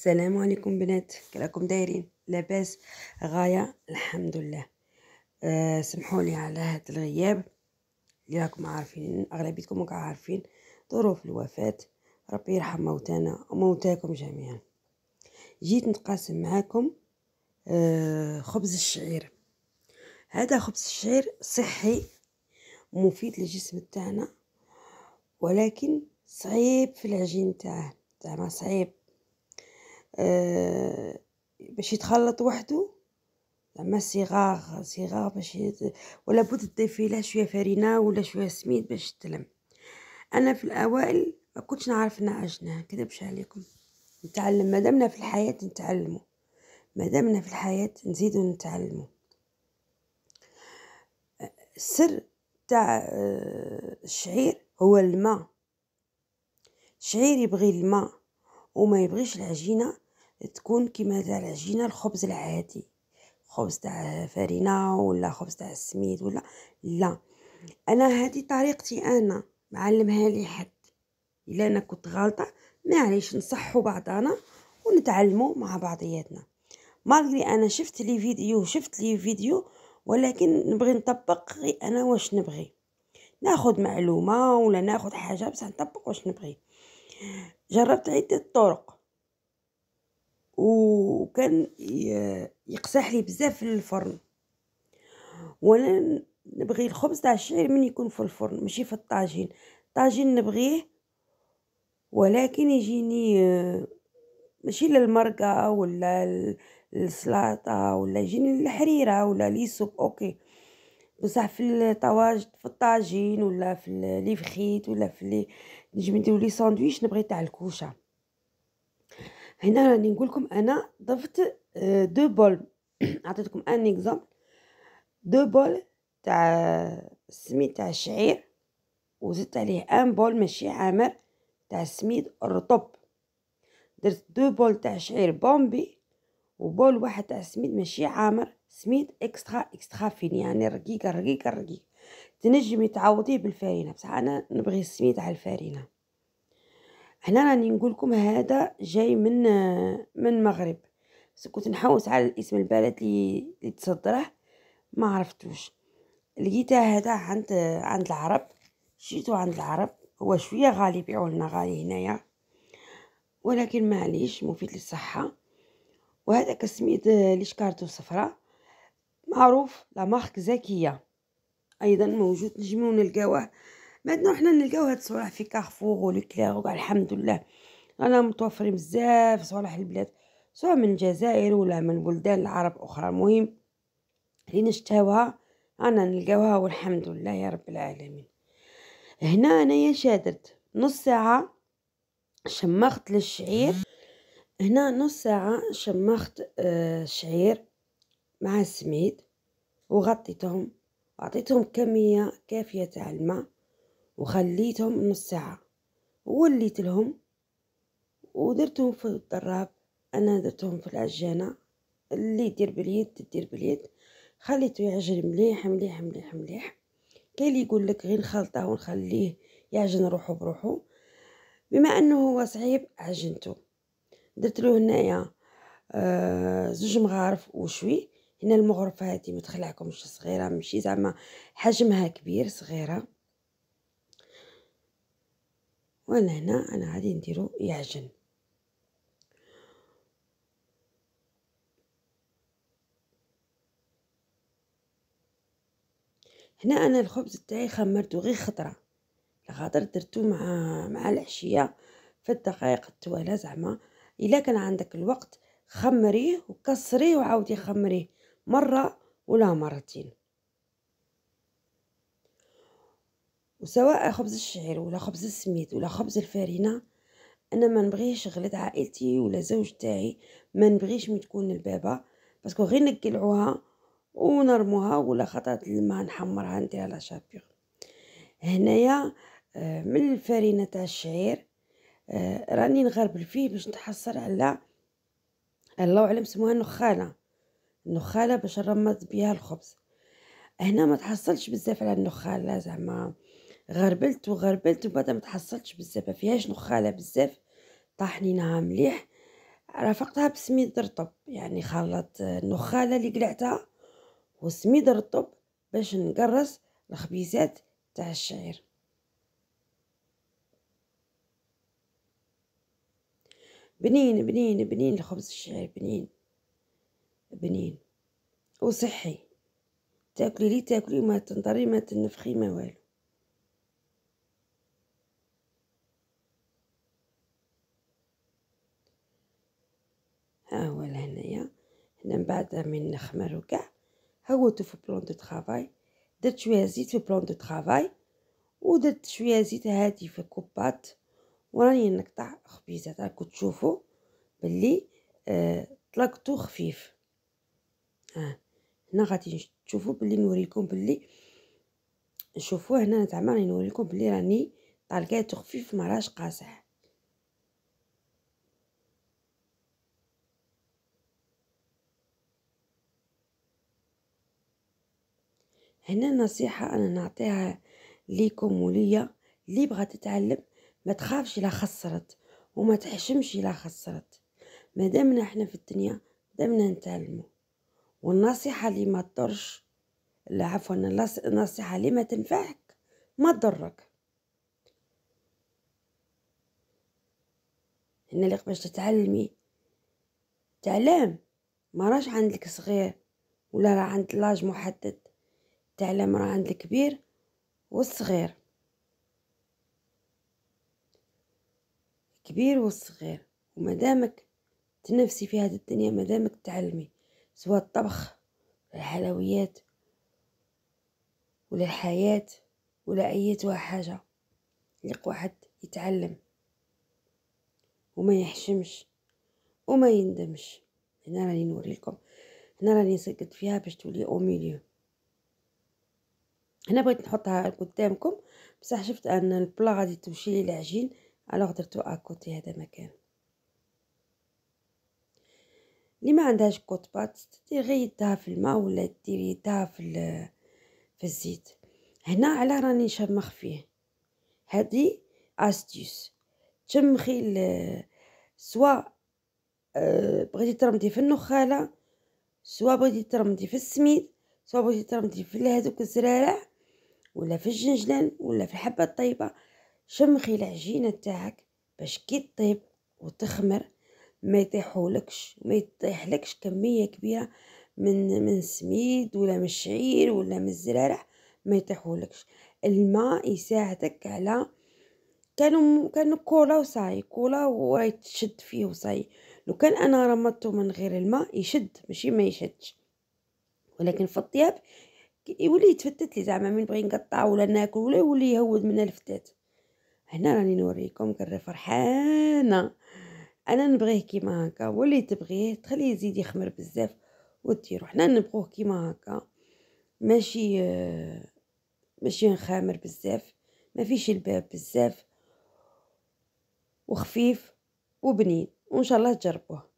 السلام عليكم بنات، كراكم دايرين؟ لاباس؟ غاية الحمد لله. سمحوا لي على هذا الغياب اللي راكم عارفين، اغلبيتكم راكم عارفين ظروف الوفاة. ربي يرحم موتانا وموتاكم جميعا. جيت نتقاسم معاكم خبز الشعير. هذا خبز الشعير صحي ومفيد للجسم تاعنا، ولكن صعيب في العجين تاعه، زعما صعيب باش يتخلط وحده، زعما صغار باش ولا بد تضيفي له شويه فرينه ولا شويه سميد باش تلم. انا في الاوائل ما كنتش نعرف نعجنها، كذبش عليكم. نتعلم، مادامنا في الحياه نتعلموا، مادامنا في الحياه نزيدوا نتعلموا. السر تاع الشعير هو الماء. الشعير يبغي الماء وما يبغيش العجينه تكون كيما تاع العجينه الخبز العادي، خبز تاع فرينه ولا خبز تاع السميد ولا لا. انا هذه طريقتي، انا معلمها لي حد. الا انا كنت غلطه معليش، نصحوا بعضنا ونتعلموا مع بعضياتنا. مالغري انا شفت لي فيديو ولكن نبغي نطبق غير انا واش نبغي، ناخذ معلومه ولا ناخذ حاجه بصح نطبق واش نبغي. جربت عده طرق وكان يقسح لي بزاف في الفرن. وانا نبغي الخبز تاع الشعير من يكون في الفرن ماشي في الطاجين. الطاجين نبغيه ولكن يجيني ماشي للمرقه ولا السلطه، ولا يجيني الحريره ولا لي سوب اوكي، بصح في الطاجين ولا في لي فخيت ولا في لي نجم نديرو لي ساندويش نبغي تاع الكوشه. هنا راني نقول لكم انا ضفت دو بول عطيتكم ان اكزامبل، دو بول تاع السميد تاع الشعير، وزدت عليه ان بول ماشي عامر تاع السميد الرطب. درت دو بول تاع شعير بومبي وبول واحد تاع سميد ماشي عامر، سميد اكسترا فين، يعني رقيق. تنجمي تعوضيه بالفارينه، بصح انا نبغي السميد على الفارينه. هنا راني نقول لكم هذا جاي من المغرب، بس كنت نحوس على الاسم البلد اللي تصدره ما عرفتوش. لقيته هذا عند العرب، شريتو عند العرب. هو شويه غالي، يبيعوه لنا غالي هنايا ولكن معليش مفيد للصحه. وهذا كسميد اللي شكارته صفراء، معروف لا مارك زكيه، ايضا موجود نجمو نلقاوه. maintenant حنا نلقاو هاد الصوالح في كارفور ولوكلير وكاع الحمد لله، رانا متوفرين بزاف صوالح البلاد، سواء من الجزائر ولا من بلدان العرب اخرى. المهم اللي نشتهوها رانا نلقاوها والحمد لله يا رب العالمين. هنا انايا شادرت نص ساعه شمخت للشعير، هنا نص ساعه شمخت الشعير مع السميد وغطيتهم وعطيتهم كميه كافيه تاع الماء وخليتهم نص ساعه، ووليت لهم ودرتهم في الضراب. انا درتهم في العجانه، اللي يدير باليد تدير باليد. خليته يعجن مليح مليح مليح مليح. كاين اللي يقول لك غير نخلطه ونخليه يعجن روحه بروحه، بما انه هو صعيب عجنته. درت له هنايا زوج مغارف وشوي. هنا المغرفه هذه ما تخلعكمش صغيره، ماشي زعما حجمها كبير، صغيره. وانا هنا انا غادي نديرو يعجن. هنا انا الخبز تاعي خمرته غير خطره، لخاطر درتو مع العشيه في الدقائق التوالى. زعما الا كان عندك الوقت خمريه وكسريه وعاودي خمريه مره ولا مرتين. وسواء خبز الشعير ولا خبز السميد ولا خبز الفارينه، انا ما نبغيش غلط عائلتي ولا زوج تاعي ما نبغيش من تكون البابا، باسكو غير نقلعوها ونرموها ولا خطات الماء نحمرها نديرها لا شابيغ. هنايا من الفارينه تاع الشعير راني نغربل فيه باش نتحصل على الله اعلم سموها النخاله باش نرمض بها الخبز. هنا ما تحصلش بزاف على النخاله، زعما غربلت وبعد ما تحصلتش بزاف، ما فيهاش نخاله بزاف، طاحنينها مليح. رافقتها بسميد رطب، يعني خلّط النخالة اللي قلعتها وسميد رطب باش نقرّص الخبيزات تاع الشعير. بنين، بنين، بنين الخبز الشعير بنين، بنين وصحّي، تاكلي ليه تاكلي وما تنضري ما تنفخي ما والو. ها هو لهنايا، هنا من بعد من نخمر وكاع هوّته في بلان دو طرافاي، درت شوية زيت في بلان دو طرافاي، ودرت شوية زيت هادي في كوباط، وراني نقطع خبيزات راكم تشوفوا بلي طلقتو خفيف. هنا غادي تشوفوا بلي نوريكم بلي شوفوا هنا زعما راني نوريكم بلي راني طلقاتو خفيف ما راهش قاصح. هنا نصيحة أنا نعطيها ليكم وليا، اللي بغات تتعلم ما تخافش إلا خسرت وما تحشمش إلا خسرت، مادامنا إحنا في الدنيا دامنا نتعلمو، والنصيحة اللي ما تضرش، لا عفوا النصيحة اللي ما تنفعك ما تضرك. هنا اللي باش تتعلمي تعلم ما راش عندك صغير ولا راه عند لاج محدد، تعلم راه عند الكبير والصغير، الكبير والصغير، ومادامك تنافسي في هذه الدنيا، مادامك تعلمي سواء الطبخ ولا الحلويات ولا الحياة ولا أيتها حاجة، يلق واحد يتعلم وما يحشمش وما يندمش. هنا راني نوريلكم، هنا راني سقت فيها باش تولي او ميليو. هنا بغيت نحطها قدامكم بصح شفت ان البلا غادي تمشي لي العجين، الوغ درتو اكوتي هذا مكان. اللي ما عندهاش كوط بات دير غير يدها في الماء ولا ديري يدها في الزيت. هنا على راني نشمخ فيه، هذه استيوس تشمخي سواء بغيتي ترمدي في النخاله، سواء بغيتي ترمدي في السميد، سواء بغيتي ترمدي في هذوك الزرارع ولا في الجنجلان ولا في الحبه الطيبه. شمخي العجينه تاعك باش كي طيب وتخمر ما يطيحولكش، ما يطيحلكش كميه كبيره من السميد ولا من الشعير ولا من الزرارع، ما يطيحولكش. الماء يساعدك على كانوا كولا وصاي، كولا وراهي تشد فيه وصاي. لو كان انا رمضته من غير الماء يشد ماشي ما يشدش، ولكن في الطياب يولي يتفتت لي زعما من بغي نقطع ولا ناكل ولا يولي يهود من الفتات. هنا راني نوريكم كري فرحانه، انا نبغيه كيما هكا، واللي تبغيه تخليه يزيد يخمر بزاف وديرو. حنا نبغوه كيما هكا، ماشي ماشي نخامر بزاف، ما فيش الباب بزاف، وخفيف وبنين، وان شاء الله تجربوه.